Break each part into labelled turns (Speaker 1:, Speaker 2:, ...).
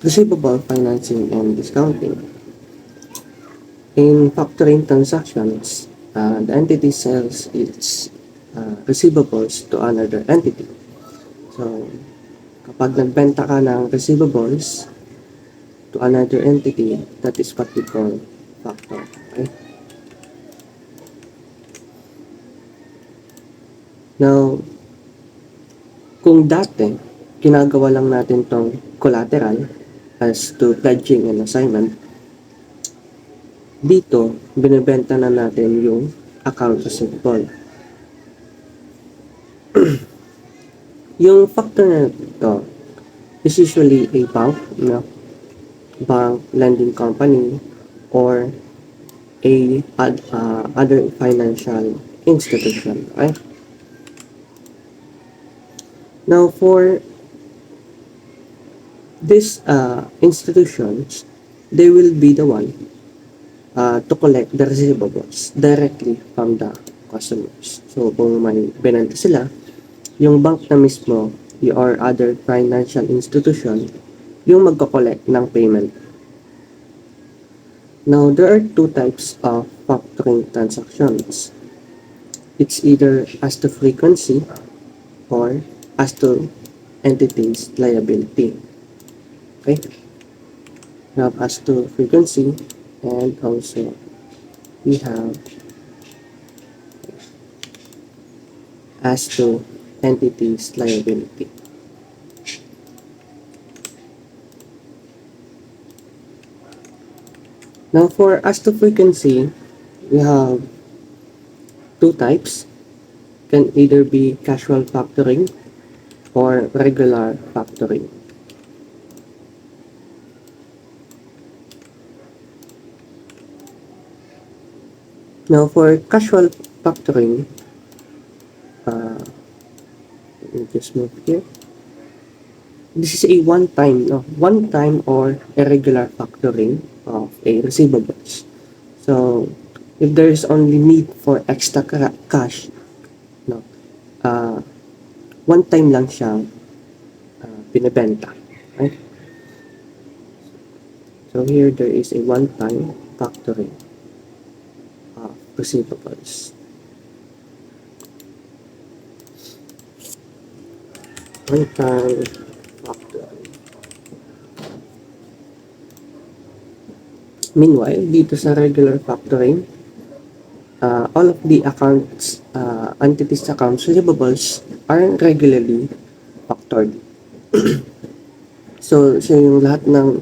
Speaker 1: receivable financing and discounting. In factoring transactions, the entity sells its receivables to another entity. So, kapag nagbenta ka ng receivables to another entity, that is what we call factor. Okay? Now, kung dati, ginagawa lang natin tong collateral as to pledging and assignment, dito, binibenta na natin yung account receivable. Yung factor na ito is usually a bank, lending company, or other financial institution. Okay? Now, for these institutions, they will be the one to collect the receivables directly from the customers. So, kung may binenta sila, yung bank na mismo, or other financial institution, yung magko-collect ng payment. Now, there are two types of factoring transactions. It's either as to frequency or as to entity's liability. Okay? We have as to frequency, and also we have as to entity's liability. Now, for as to frequency, we have two types. Can either be casual factoring or regular factoring. Now, for casual factoring, let me just move here. This is a one-time or irregular factoring of a receivables. So, if there is only need for extra cash, no, one time lang siyang binibenta. Right? So, here there is a one-time factoring of receivables. One-time factoring. Meanwhile, dito sa regular factoring, all of the accounts, entities accounts receivables are regularly factored. So yung lahat ng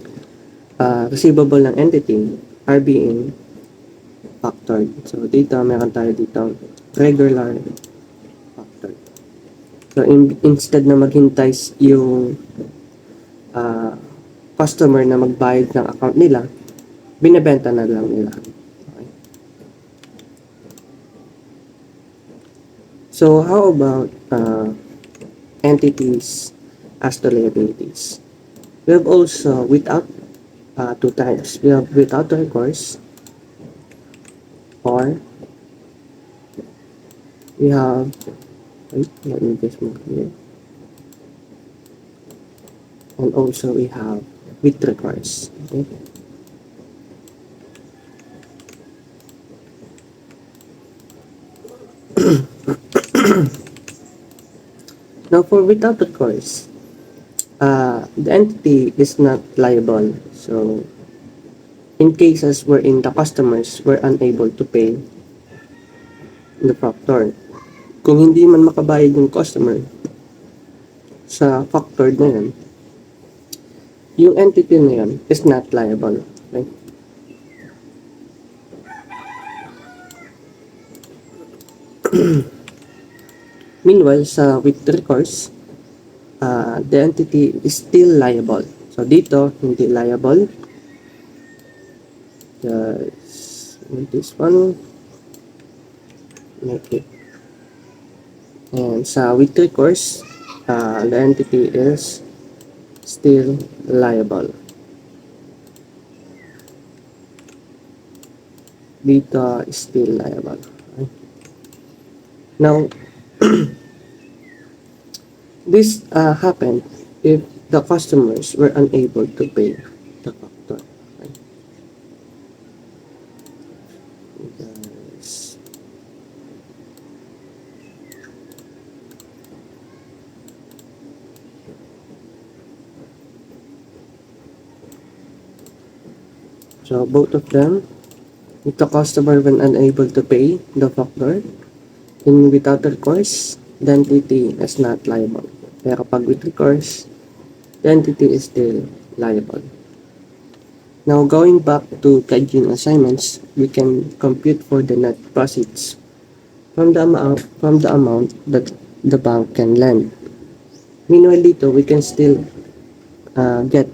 Speaker 1: receivable ng entity are being factored. So dito, meron tayo dito regular factored. So instead na maghintay yung customer na magbayad ng account nila, binebenta na lang nila. Okay. So how about entities as to liabilities? We have also without two types. We have without recourse, or we have, wait, let me just move here. And also we have with recourse. Okay. Now for without recourse, the entity is not liable. So in cases wherein the customers were unable to pay the factor, kung hindi man makabayad yung customer sa factor na yan, yung entity na yan is not liable. Okay? Meanwhile, sa with recourse, the entity is still liable. So dito, hindi liable. This one, make it. And sa with recourse, the entity is still liable. Dito is still liable. Okay? Now, this happened if the customers were unable to pay the factor. Right? Guys. So both of them, if the customer when unable to pay the factor in without recourse, the entity is not liable. Pero pag with recourse, the entity is still liable. Now going back to Kaijin assignments, we can compute for the net proceeds from the amount that the bank can lend. Meanwhile dito, we can still get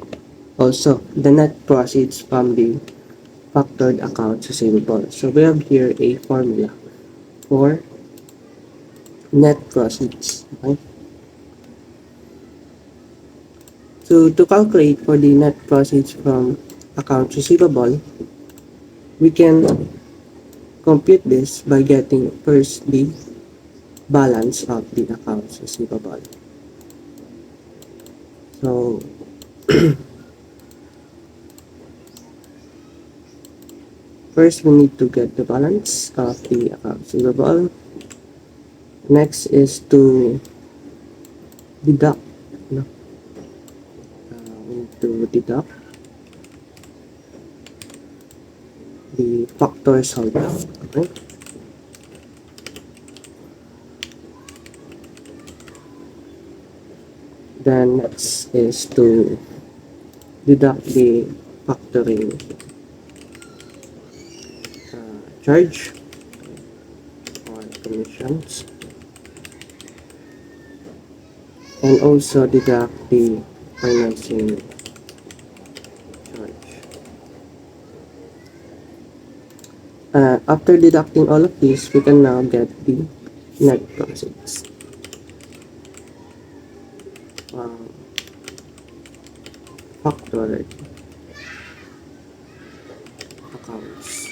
Speaker 1: also the net proceeds from the factored accounts receivable. So we have here a formula for net proceeds. Okay? So to calculate for the net proceeds from accounts receivable, we can compute this by getting first the balance of the accounts receivable. So first we need to get the balance of the accounts receivable. Next is to deduct. No? We need to deduct the factors holdback. Okay? Then next is to deduct the factoring charge or commissions, and also deduct the financing charge. After deducting all of these, we can now get the net proceeds. Factored accounts.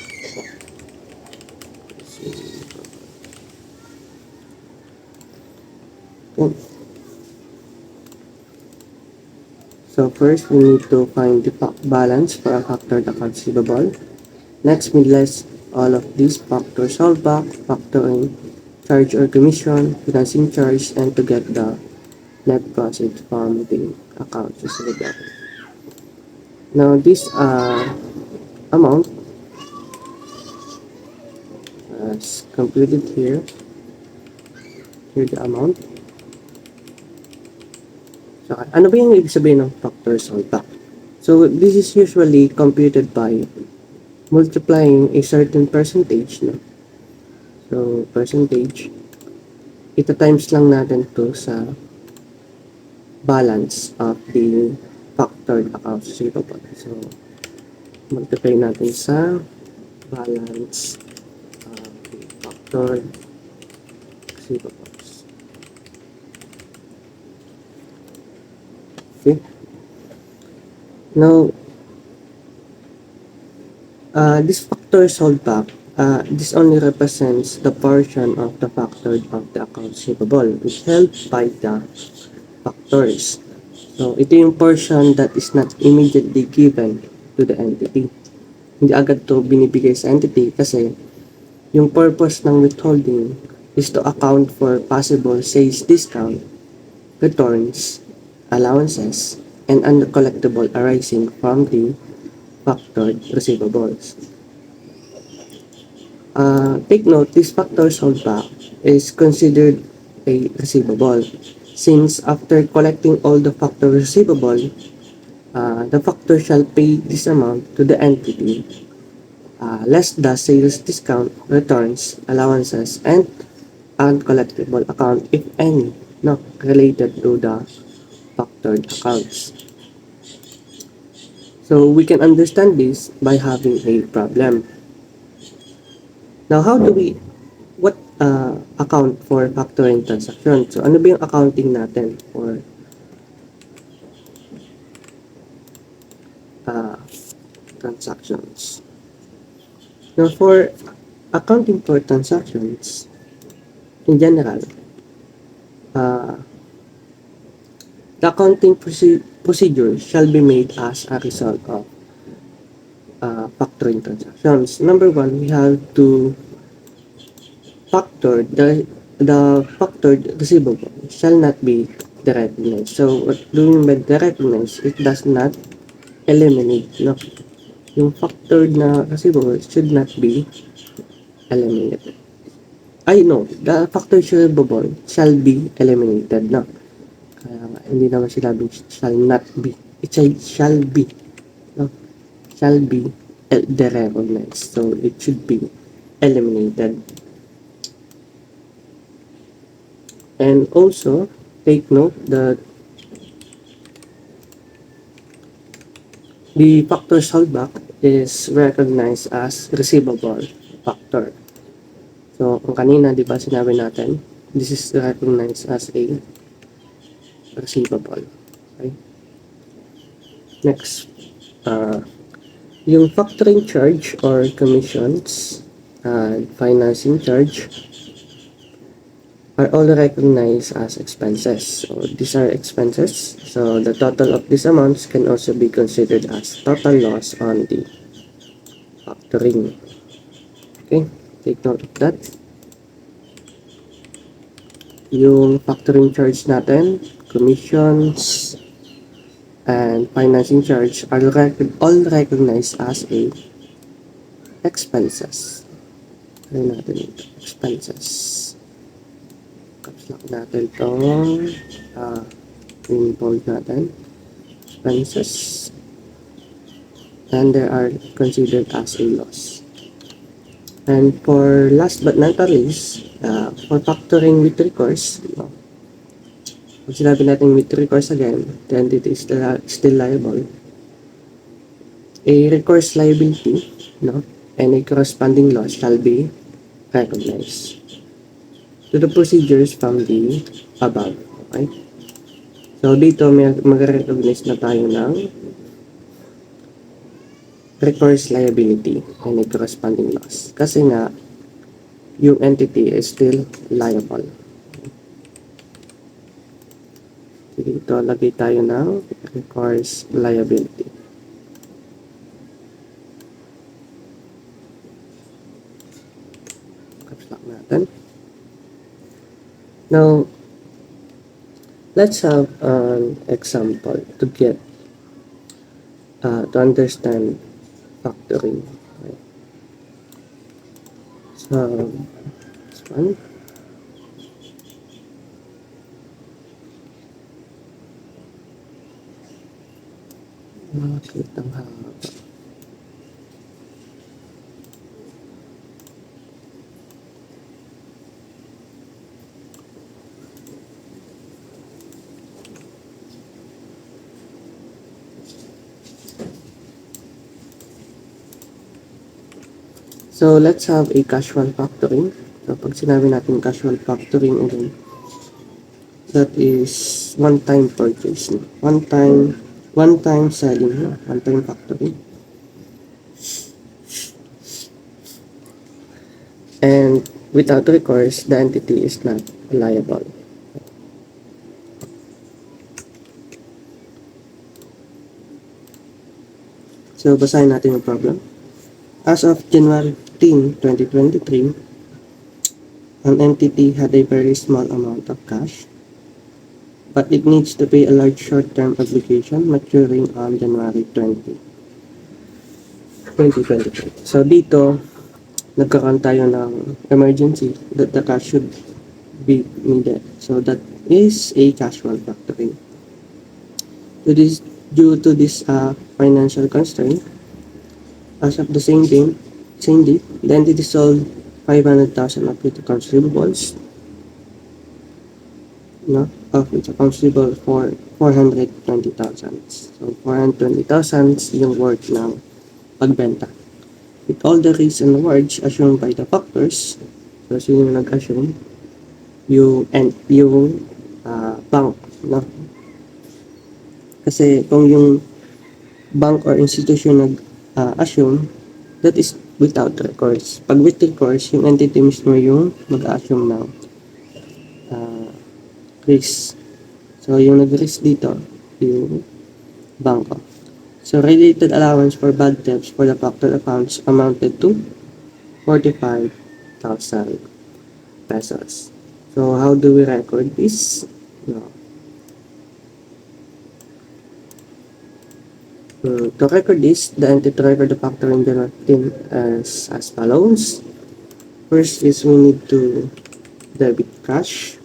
Speaker 1: Okay. So first, we need to find the balance for a factored account receivable. Next, we list all of these factors holdback, factoring, charge or commission, financing charge, and to get the net profit from the account receivable. Now, this amount is completed here. Here the amount. So, ano ba yung ibig sabihin ng factors holdback? So, this is usually computed by multiplying a certain percentage. No? So, percentage. Ito times lang natin to sa balance of the factored accounts receivable. So, multiply natin sa balance of the factored receivables. Okay. Now, this factors holdback, this only represents the portion of the factored of the accounts receivable which held by the factors. So, ito yung portion that is not immediately given to the entity. Hindi agad to binibigay sa entity kasi yung purpose ng withholding is to account for possible sales discount, returns, allowances, and uncollectible arising from the factored receivables. Take note, this factors holdback is considered a receivable since after collecting all the factor receivable, the factor shall pay this amount to the entity less the sales discount, returns, allowances, and uncollectible account, if any, not related to the factored accounts. So we can understand this by having a problem. Now, how do we, what account for factoring transaction? So ano ba yung accounting natin for transactions? Now, for accounting for transactions, in general, The accounting procedure shall be made as a result of factoring transactions. Number one, we have to factor the factored receivable shall not be derecognized. So, what do we mean by derecognized? It does not eliminate, no? Yung factored na receivable should not be eliminated. Ay, no. The factored receivable shall be eliminated, no? Kaya nga, hindi naman sinabing shall not be. It shall be, no? Shall be derecognized. So, it should be eliminated. And also, take note that the factor holdback is recognized as receivable factor. So, ang kanina, di ba, sinabi natin, this is recognized as a receivable. Okay? Next, yung factoring charge or commissions and financing charge are all recognized as expenses. So, these are expenses. So, the total of these amounts can also be considered as total loss on the factoring. Okay, take note of that. Yung factoring charge natin, commissions, and financing charge are all recognized as a expenses. Try natin ito, expenses. Caps lock natin itong bold natin, expenses, and they are considered as a loss. And for last but not least, for factoring with recourse, no, pag sinabi natin with recourse again, the entity is still liable. A recourse liability, no, and a corresponding loss shall be recognized to the procedures from the above. Okay? So, dito may mag-recognize na tayo ng recourse liability and a corresponding loss. Kasi nga, yung entity is still liable. So, dito, lagay tayo ng recourse liability. Caps lock natin. Now, let's have an example to get to understand factoring. Okay. So, this one. Makitang haba. So, let's have a casual factoring. So, pag sinabi natin casual factoring again, that is one-time purchase. One-time selling, one-time factoring. And without recourse, the entity is not liable. So, basahin natin yung problem. As of January 15, 2023, an entity had a very small amount of cash, but it needs to pay a large short-term obligation maturing on January 20, 2023. So, dito, nagkakaroon tayo ng emergency that the cash should be needed. So, that is a casual factoring. Due to this financial constraint, as of the same date, the entity sold 500,000 of its accounts receivables, no, of its accounts receivable for 420,000. So, 420,000 yung worth ng pagbenta. With all the risks and rewards assumed by the factors, so sino yung nag-assume? Yung bank, no? Kasi kung yung bank or institution nag-assume, that is without recourse. Pag with recourse, yung entity mismo yung mag-assume ng risk. So, yung nag-risk dito, yung bangko. So, related allowance for bad debts for the factor accounts amounted to 45,000 pesos. So, how do we record this? No. To record this, the entity record the factor in the team as follows. First is we need to debit cash.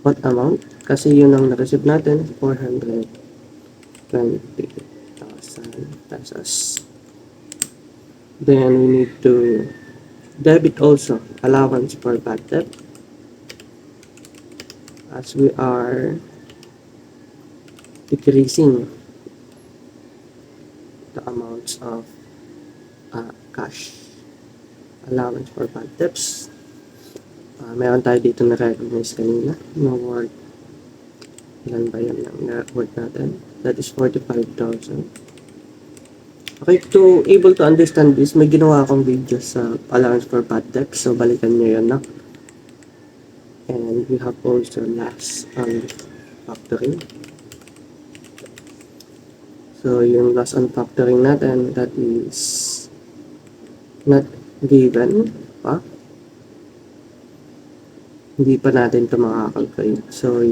Speaker 1: What amount? Kasi yun ang na-receive natin, 420,000 pesos. Then we need to debit also allowance for bad debt, as we are decreasing the amounts of cash allowance for bad debts. Meron tayo dito na recognize kanina, no worth. Ilan ba yan ang worth natin? That is 45,000. Okay, to able to understand this, may ginawa akong video sa allowance for bad debts, so balikan nyo yun na. And we have also loss on factoring. So yung loss on factoring natin, that is not given pa. Hindi pa natin ito makakalculate. So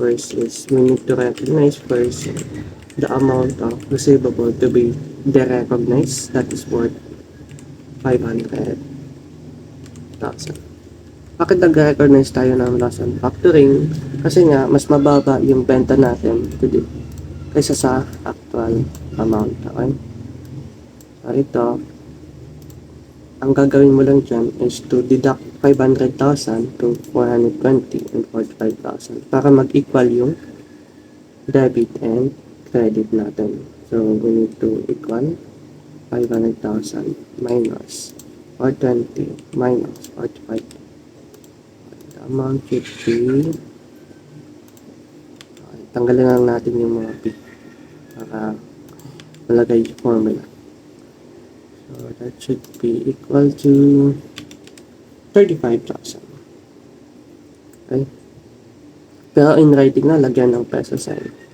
Speaker 1: first is we need to recognize first the amount of receivable to be derecognized, that is worth 500,000. Bakit nag-recognize tayo ng loss on factoring? Kasi nga, mas mababa yung benta natin kaysa sa actual amount. Okay? So ito, ang gagawin mo lang dyan is to deduct 500,000 to 420 and 45,000 para mag-equal yung debit and credit natin. So, we need to equal 500,000 minus 420 minus 45. The amount should be, tanggalin lang natin yung mga P para malagay yung formula. So, that should be equal to 35,000. Okay? Pero in writing na, lagyan ng peso sign.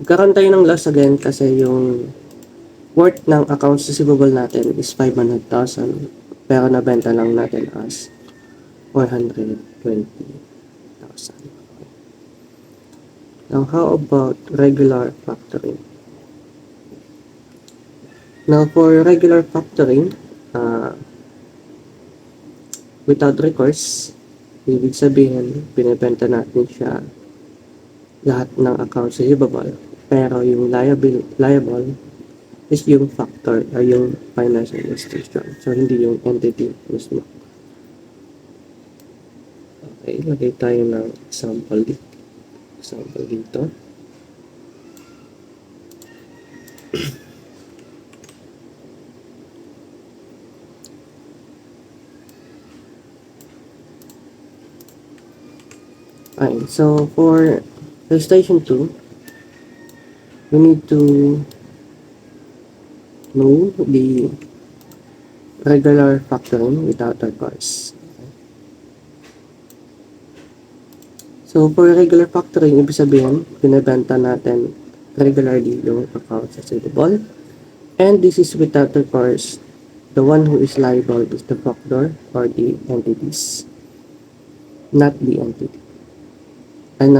Speaker 1: Magkaroon tayo ng loss again kasi yung worth ng accounts receivable natin is 500,000 pero nabenta lang natin as 420,000. Okay. Now, how about regular factoring? Now, for regular factoring, without recourse, ibig sabihin, binibenta natin siya lahat ng accounts receivable, pero yung liable is yung factor or yung financial institution. So, hindi yung entity mismo. Okay, lagay tayo ng example dito. Alright, so for illustration 2, we need to know the regular factoring without recourse. So for regular factoring, ibig sabihin, binibenta natin regularly yung accounts receivable. And this is without recourse. The one who is liable is the factor or the entities, not the entity. And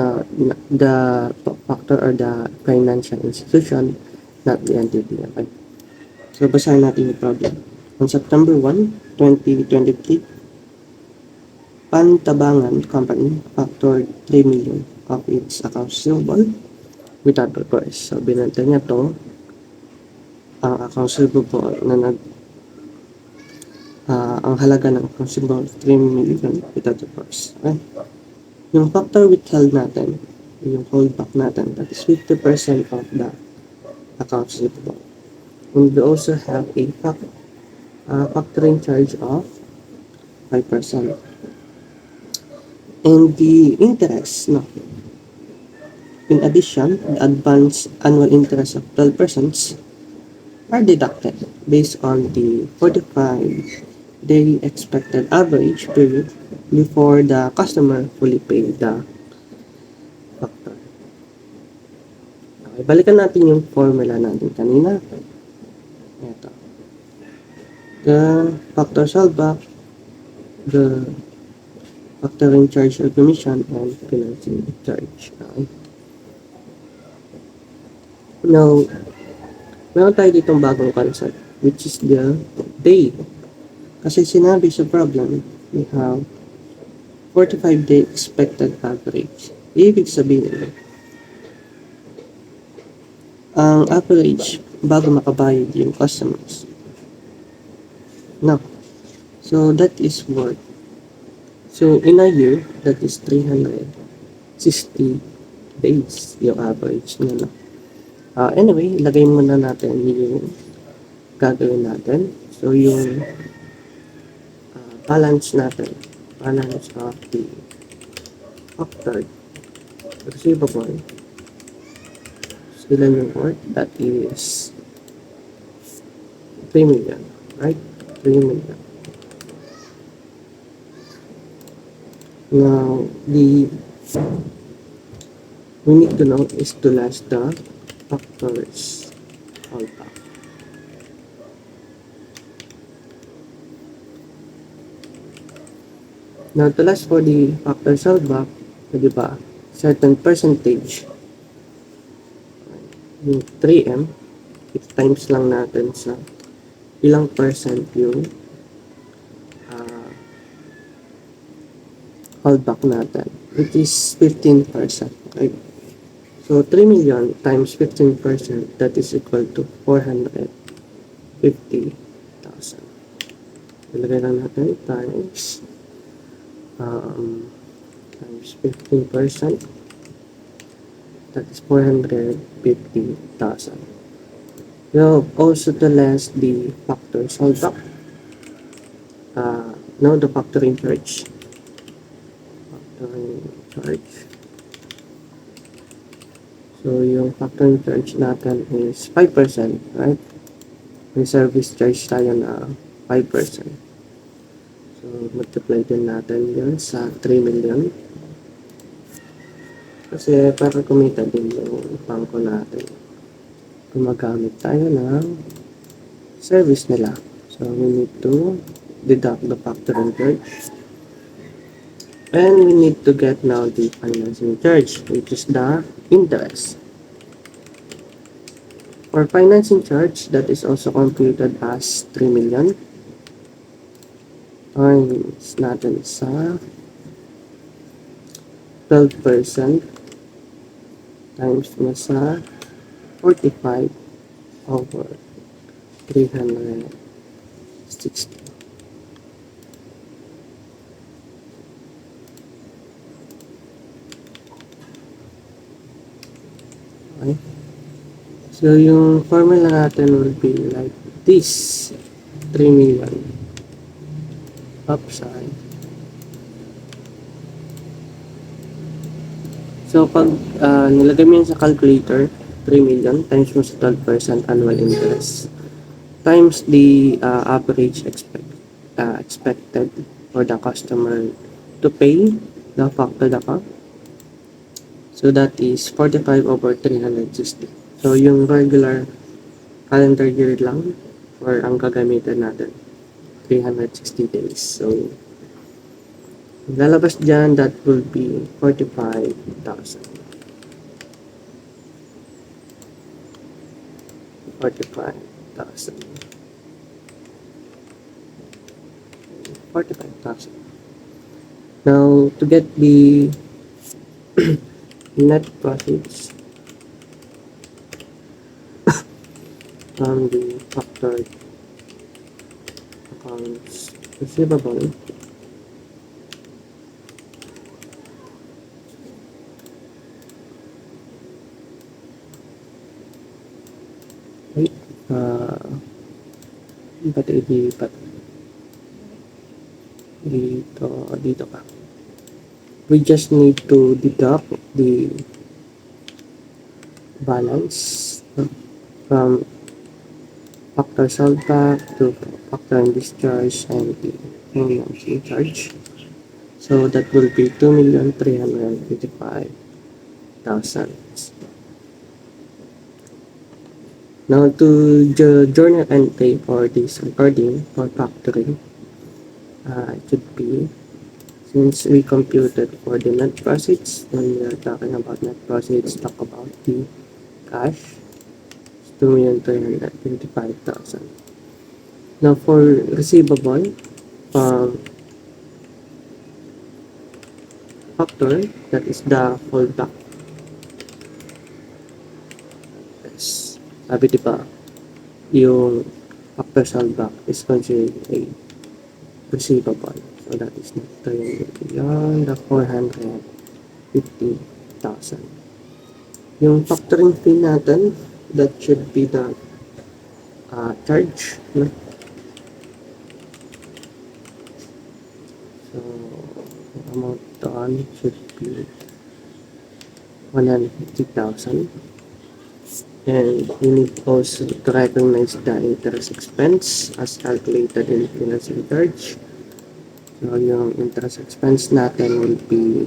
Speaker 1: the factor or the financial institution, not the entity. Okay? So, basahin natin yung problem. On September 1, 2023, Pantabangan Company factored 3 million of its accounts receivable without recourse. So, binenta niya to ang accounts receivable na ang halaga ng accounts receivable 3 million without recourse. Okay? Yung factor withheld natin, yung holdback natin, that is 50% of the accounts receivable. And we also have a factoring charge of 5%. And the interest, no. In addition, the advance annual interest of 12% are deducted based on the 45-day expected average period before the customer fully paid the factor. Okay, balikan natin yung formula natin kanina. Ito. The factor solve back, the factoring charge or commission, and financing charge. Okay. Now, meron tayo ditong bagong concept, which is the day. Kasi sinabi sa problem, we have 45-day expected average. Ibig sabihin, ang average bago makabayad yung customers. Now, so that is worth. So, in a year, that is 360 days yung average nila. Anyway, lagay muna natin yung gagawin natin. So, yung balance natin. Balance of the factored receivable. Ilan yung worth? That is 3 million. Right? 3 million. Now, we need to know is to last the factors all back. Now, to last for the factors all back, di ba, certain percentage, yung 3M, it times lang natin sa ilang percent yung holdback natin, which is 15%. Right? So, 3 million times 15%, that is equal to 450,000. Ilagay lang natin times 15%, that is 450,000. So, also to less the factors holdback. Now, the factoring charge. So, yung factoring charge natin is 5%, right? May service charge tayo na 5%. So, multiply din natin yun sa 3 million. Kasi para kumita din yung bangko natin, gumagamit tayo ng service nila. So, we need to deduct the factoring charge. And we need to get now the financing charge, which is the interest. For financing charge, that is also computed as 3 million. Times natin sa 12% times na sa 45 over 360. Okay. So, yung formula natin will be like this. 3 million upside. So, pag nilagay mo yun sa calculator, 3 million times mo sa 12% annual interest times the average expected for the customer to pay the factored account. So, that is 45 over 360. So, yung regular calendar year lang or ang gagamitin natin, 360 days. So, lalabas dyan, that will be 45,000. 45,000. 45,000. Now, to get the net profits from the factored accounts receivable, wait, ba't ilipat? Dito ka. We just need to deduct the balance from factor holdback to factor and discharge and the financing charge. So that will be 2,355,000. Now to the journal entry for this recording for factoring, it should be, since we computed for the net proceeds, when we are talking about net proceeds, talk about the cash, it's 2,355,000. Now for receivable from factor, that is the holdback. Yes. Sabi diba, yung factor holdback is considered a receivable. So that is not beyond the 450,000. Yung factoring fee natin, that should be the charge, no? So, the amount on should be 150,000. And we need also to recognize the interest expense as calculated in financing charge. So, yung interest expense natin will be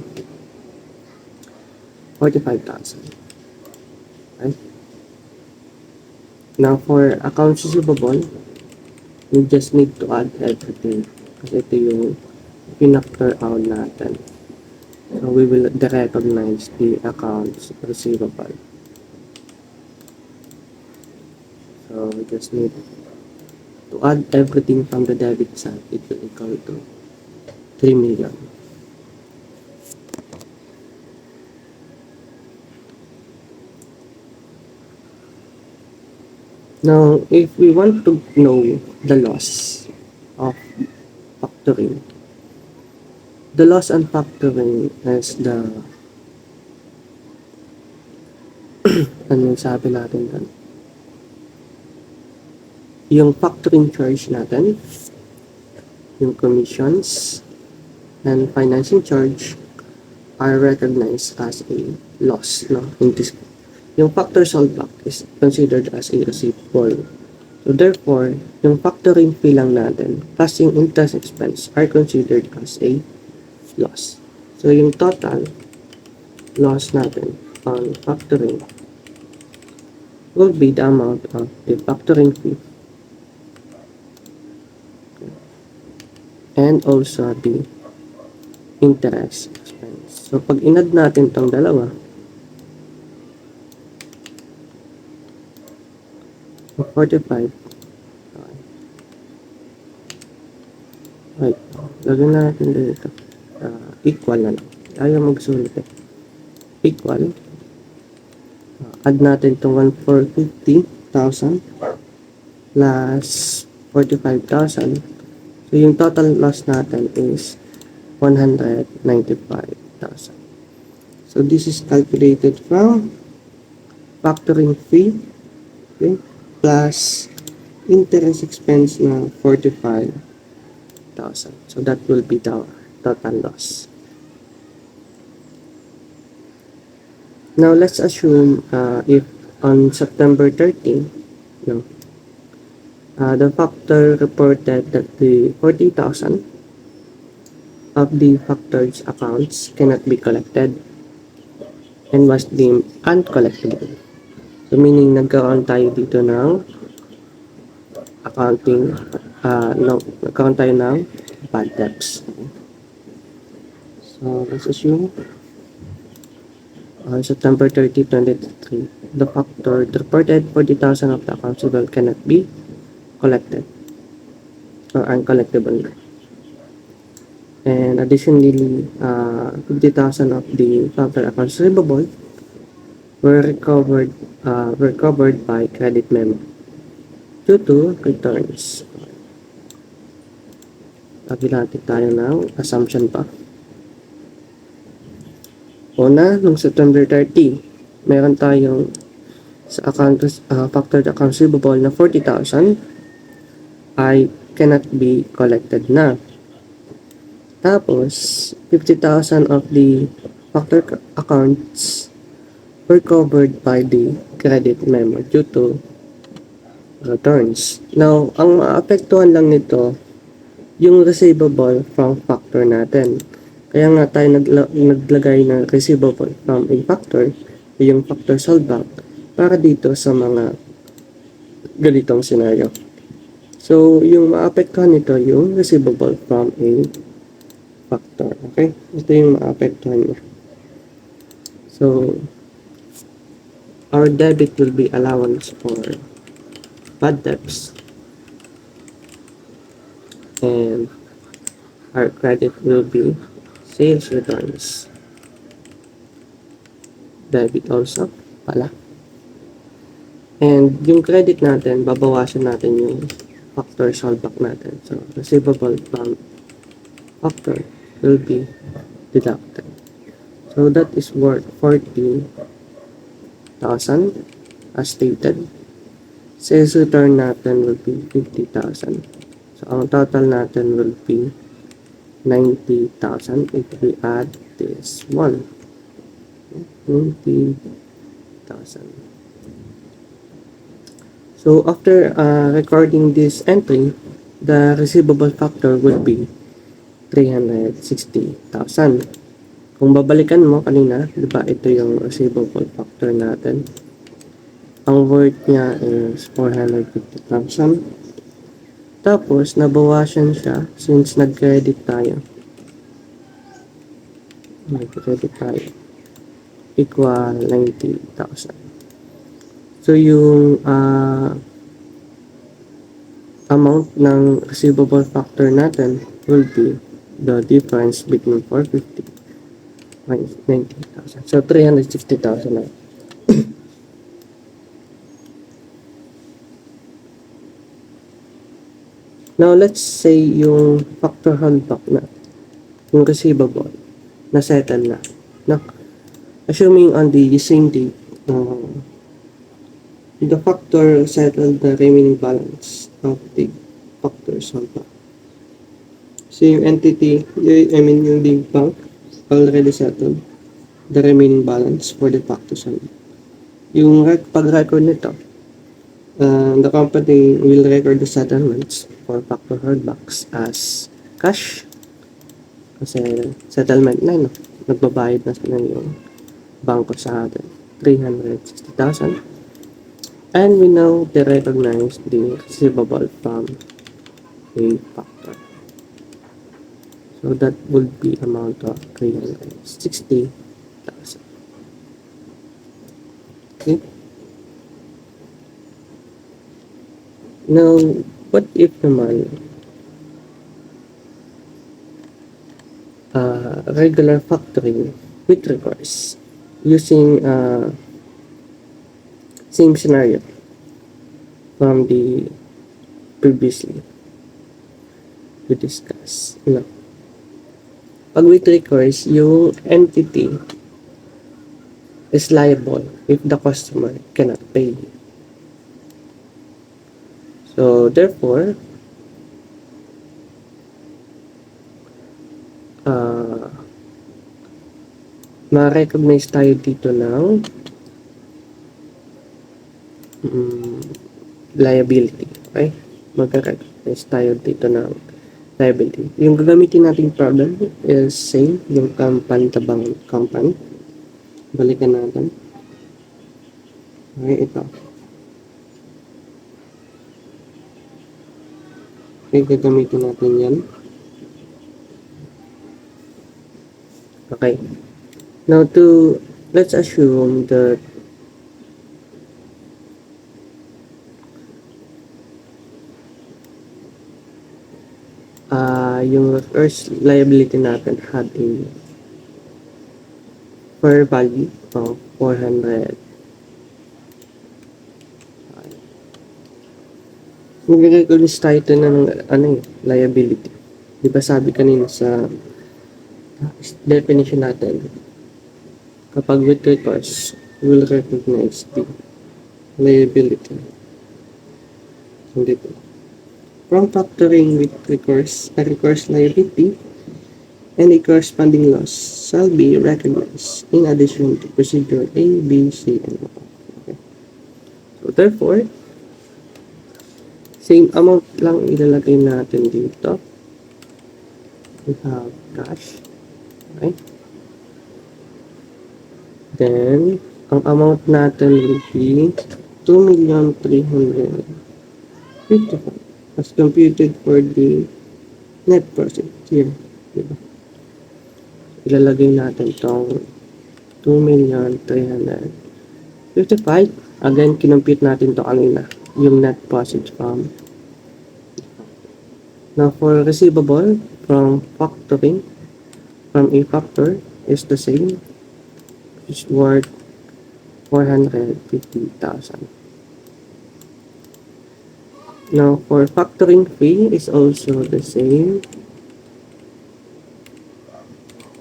Speaker 1: 45,000. Okay? Now, for accounts receivable, we just need to add everything. Kasi ito yung pinactor out natin. So, we will recognize the accounts receivable. So, we just need to add everything from the debit side. It will equal to 3 million. Now, if we want to know the loss of factoring, the loss on factoring is the ano yung sabi natin doon? Yung factoring charge natin, yung commissions, and financing charge are recognized as a loss, no? In this, yung factor holdback is considered as a receivable. So therefore, yung factoring fee lang natin plus yung interest expense are considered as a loss. So yung total loss natin on factoring will be the amount of the factoring fee and also the interest expense. So pag inad natin tong dalawa, 45. Wait, lagyan natin dito. Equal na lang. Ayaw magsulit eh. Equal. Add natin itong 1,450,000 plus 45,000. So, yung total loss natin is 195,000. So, this is calculated from factoring fee, okay, plus interest expense na 45,000. So, that will be the total loss. Now, let's assume if on September 13, no, the factor reported that the 40,000 of the factor's accounts cannot be collected and was deemed uncollectible. So, meaning nagkaroon tayo dito ng nagkaroon tayo ng bad debts. So, let's assume on September 30, 2023, the factor reported 40,000 of the accounts receivable cannot be collected or uncollectible. And additionally, 50,000 of the factor accounts receivable were covered by credit memo due to returns. Lagi natin tayo ng assumption pa. Una, nung September 30, meron tayong sa factored accounts receivable na 40,000 ay cannot be collected na. Tapos, 50,000 of the factored accounts were covered by the credit memo due to returns. Now, ang maapektuhan lang nito, yung receivable from factor natin. Kaya nga tayo naglagay ng receivable from a factor, yung factor holdback, para dito sa mga ganitong scenario. So, yung maapektuhan nito, yung receivable from a factor. Okay? Ito yung maapektuhan niya. So, our debit will be allowance for bad debts, and our credit will be sales returns. Debit also pala. And yung credit natin, babawasan natin yung factor holdback natin. So, receivable from factor will be deducted. So, that is worth 40,000 as stated. Sales return natin will be 50,000. So, ang total natin will be 90,000 if we add this one. 90,000. So, after recording this entry, the receivable factor would be 360,000. Kung babalikan mo kanina, di ba ito yung receivable factor natin. Ang worth niya is 450,000. Tapos, nabawasan siya since nag-credit tayo. Equal 90,000. So, yung amount ng receivable factor natin will be the difference between 450 minus 90,000. So, 360,000 na. Now, let's say yung factor holdback na, yung receivable, na settle na. Now, assuming on the same date, the factor settled the remaining balance of the factors holdback. So, yung entity, yung big bank, already settled the remaining balance for the factors holdback. Yung pag-record nito, the company will record the settlements for factor holdbacks as cash. Kasi settlement na, no? Nagbabayad na sila yung bangko sa atin. 360,000. And we now recognize the receivable from a factor. So that would be amount of 360,000. Okay. Now, what if naman regular factoring with recourse using same scenario from the previously we discussed. No. Pag with recourse, yung entity is liable if the customer cannot pay. So, therefore, ma-recognize tayo dito ng liability. Okay? Mag-recognize tayo dito ng liability. Yung gagamitin nating problem is same, yung tabang company. Balikan natin. Okay, ito. Okay, gagamitin natin yan. Okay. Now, let's assume that yung first liability natin had a fair value of 400. Mag-recognize tayo ito ng liability. Di ba sabi kanina sa definition natin, kapag with recourse, we will recognize the liability. Dito. From factoring with recourse, a recourse liability and a corresponding loss shall be recognized in addition to procedure A, B, C, and D. Okay. So, therefore, same amount lang ilalagay natin dito. We have cash. Okay? Then, ang amount natin will be 2,355,000 as computed for the net profit here. Diba? Ilalagay natin tong 2,355,000. Again, kinompute natin to kanina, yung net profit from. Now, for receivable from factoring, from a factor is the same. It's worth 450,000. Now, for factoring fee is also the same,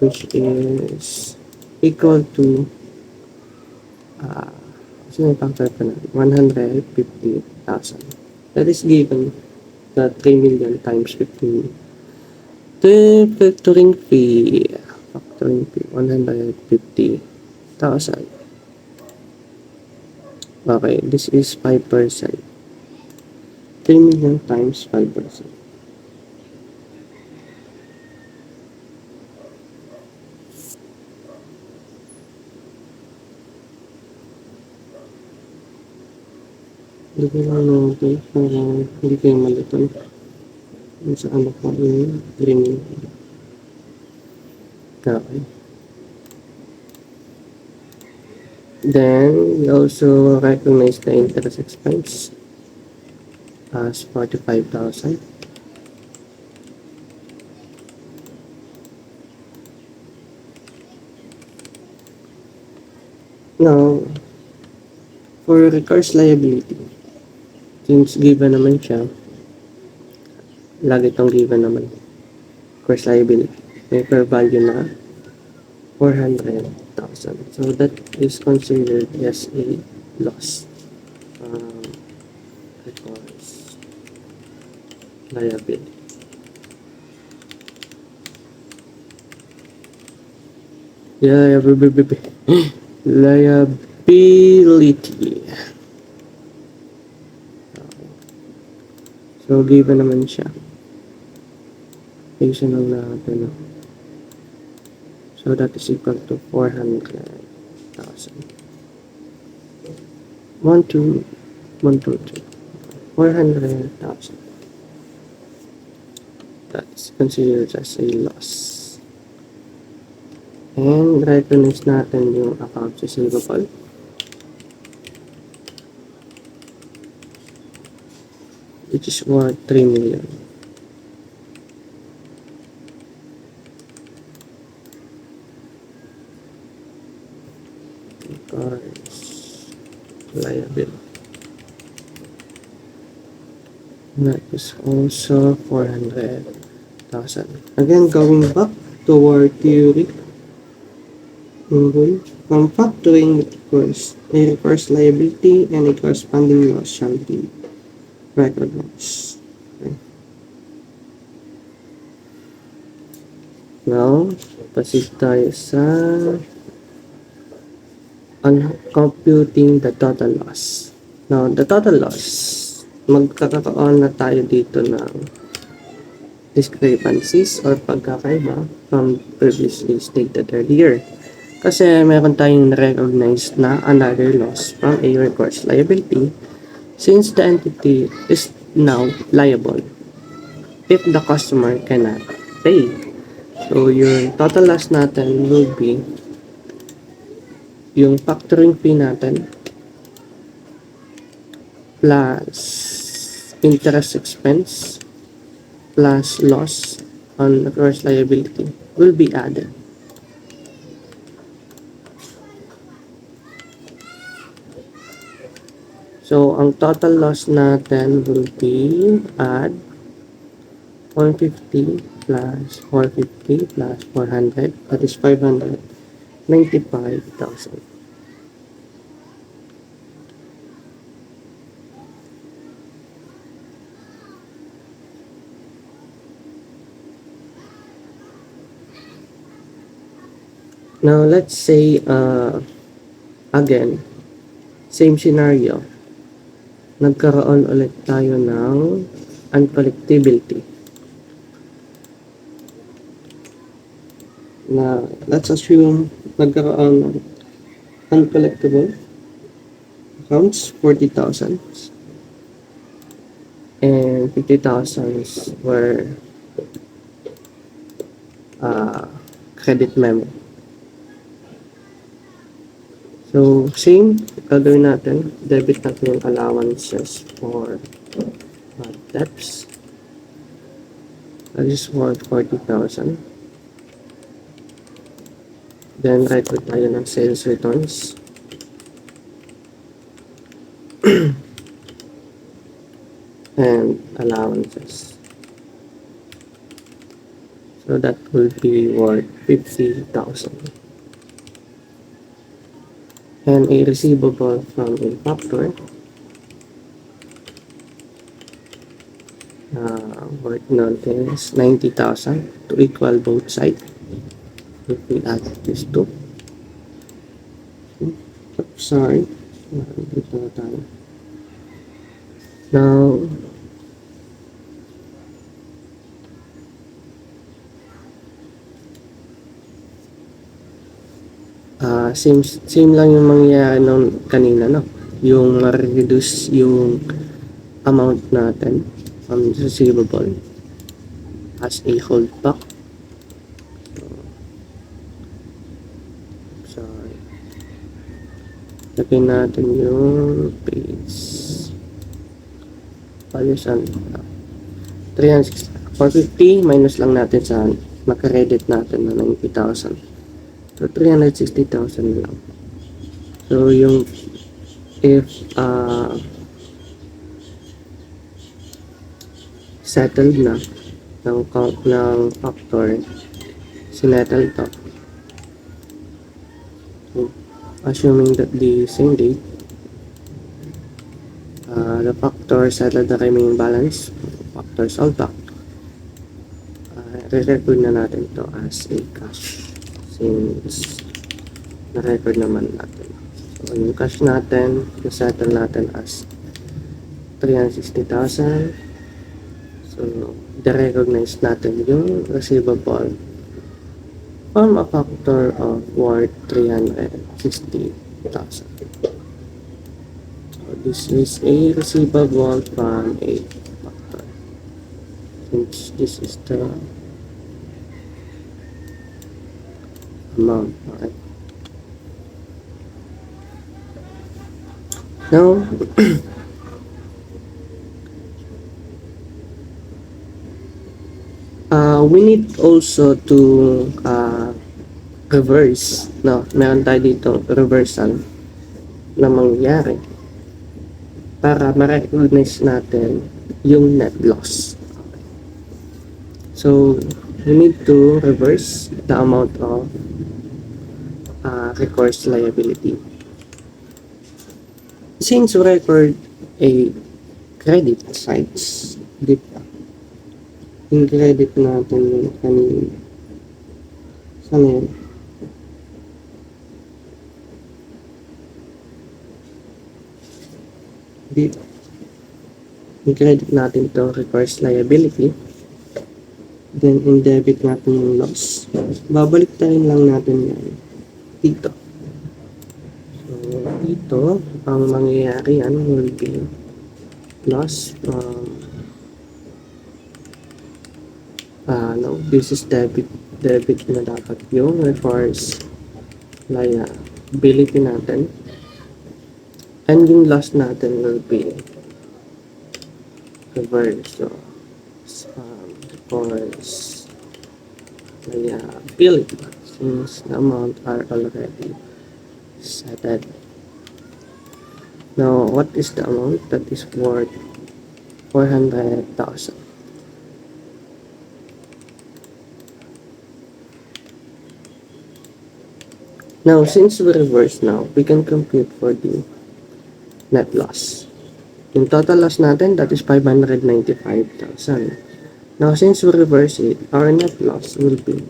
Speaker 1: which is equal to factor pa na, 150,000. That is given the 3 million times 15. The factoring fee, 150,000. Okay, this is 5%. 3 million times 5%. Hindi ko lang natin para hindi kayo malito. Sa ano po yung green. Okay. Then, we also recognize the interest expense as 45,000. Now, for recourse liability, since given naman siya, lagi itong given naman. Recourse liability, may fair value na 400,000. So, that is considered as a loss. Recourse liability. Liability. So, given naman siya. Ayusin lang natin. So, that is equal to 400,000. 400,000. That is considered as a loss. And recognize natin yung accounts receivable. Which is worth 3 million. Recourse liability. That is also 400,000. Again, going back to our theory. From factoring, of course, a recourse liability and a corresponding loss shall be recognized. Okay. Now, proceed tayo sa computing the total loss. Now, the total loss, magkakaroon na tayo dito ng discrepancies or pagkakaiba from previously stated earlier. Kasi meron tayong recognize na another loss from a recourse liability since the entity is now liable if the customer cannot pay. So, yung total loss natin will be yung factoring fee natin plus interest expense plus loss on recourse liability will be added. So, ang total loss natin will be add 150 plus 450 plus 400, that is 595,000. Now, let's say, again, same scenario. Nagkaroon ulit tayo ng uncollectibility. na let's assume nagkaroon ng uncollectible accounts, 40,000 and 50,000 were credit memo. So, same, gagawin natin, debit natin yung allowances for debts. That is worth 40,000. Then, record tayo ng sales returns. And allowances. So, that will be worth 50,000. And a receivable from a factor worth natin is 90,000 to equal both sides. If we add these two. Sorry. Dito na tayo. Now, same lang yung mangyayari nung kanina, no? Yung ma-reduce yung amount natin from receivable as a holdback. Sorry. Lagyan natin yung page. Valuation 360. 450 minus lang natin sa maka-credit natin na 90,000. So, 360,000 lang. So, yung if settled na ng factor, sinettle to. So, assuming that the same date, the factor settled the remaining balance, factor sold back, re-record na natin to as a cash. Since na-record naman natin. So, yung cash natin, na-settle natin as 360,000. So, de-recognize natin yung receivable from a factor of worth 360,000. So, this is a receivable from a factor. Since this is the amount. Okay. Now, we need also to reverse. No, meron tayo dito reversal na mangyayari para ma-recognize natin yung net loss. So, we need to reverse the amount of recourse liability. Since we record a credit sides dito, yung credit natin yung kanina. Saan yun? Dito. Yung credit natin to recourse liability. Then, in debit natin yung loss. Babalik tayo lang natin yan dito. So, dito, ang mangyayari yan will be loss from no, this is debit na dapat yung recourse liability natin. And yung loss natin will be reverse. So, recourse liability since the amount are already settled. Now, what is the amount that is worth 400,000? Now, since we reverse now, we can compute for the net loss. Yung total loss natin, that is 595,000. Now, since we reverse it, our net loss will be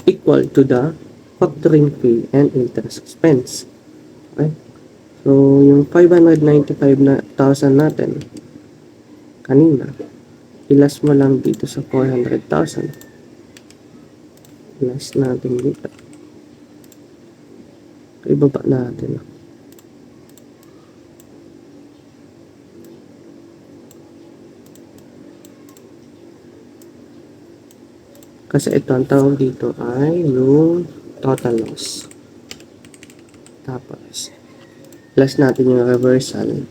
Speaker 1: equal to the factoring fee and interest expense. Okay? So, yung 595,000 natin kanina ilas mo lang dito sa 400,000. Ilas natin dito. Ibaba natin. Kasi ito, ang tawag dito ay yung total loss. Tapos, plus natin yung reversal.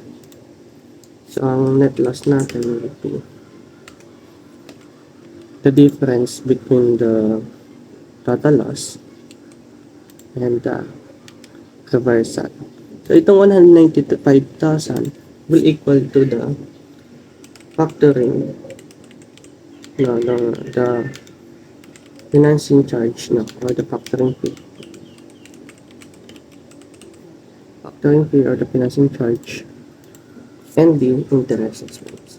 Speaker 1: So, ang net loss natin will be the difference between the total loss and the reversal. So, itong 195,000 will equal to the factoring the financing charge or the factoring fee. Factoring fee or the financing charge and the interest expense.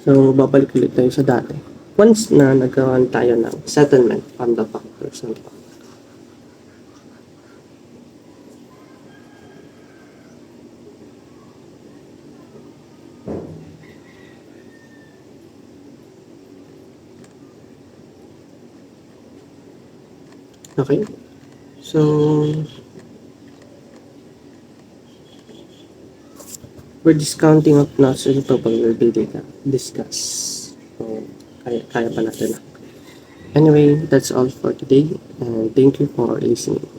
Speaker 1: So, babalik ulit tayo sa dati. Once na nagkaroon tayo ng settlement on the factors ng factor. Okay? So, we're discounting of loss and probability data. Discuss. So, kaya pa natin. Anyway, that's all for today. And thank you for listening.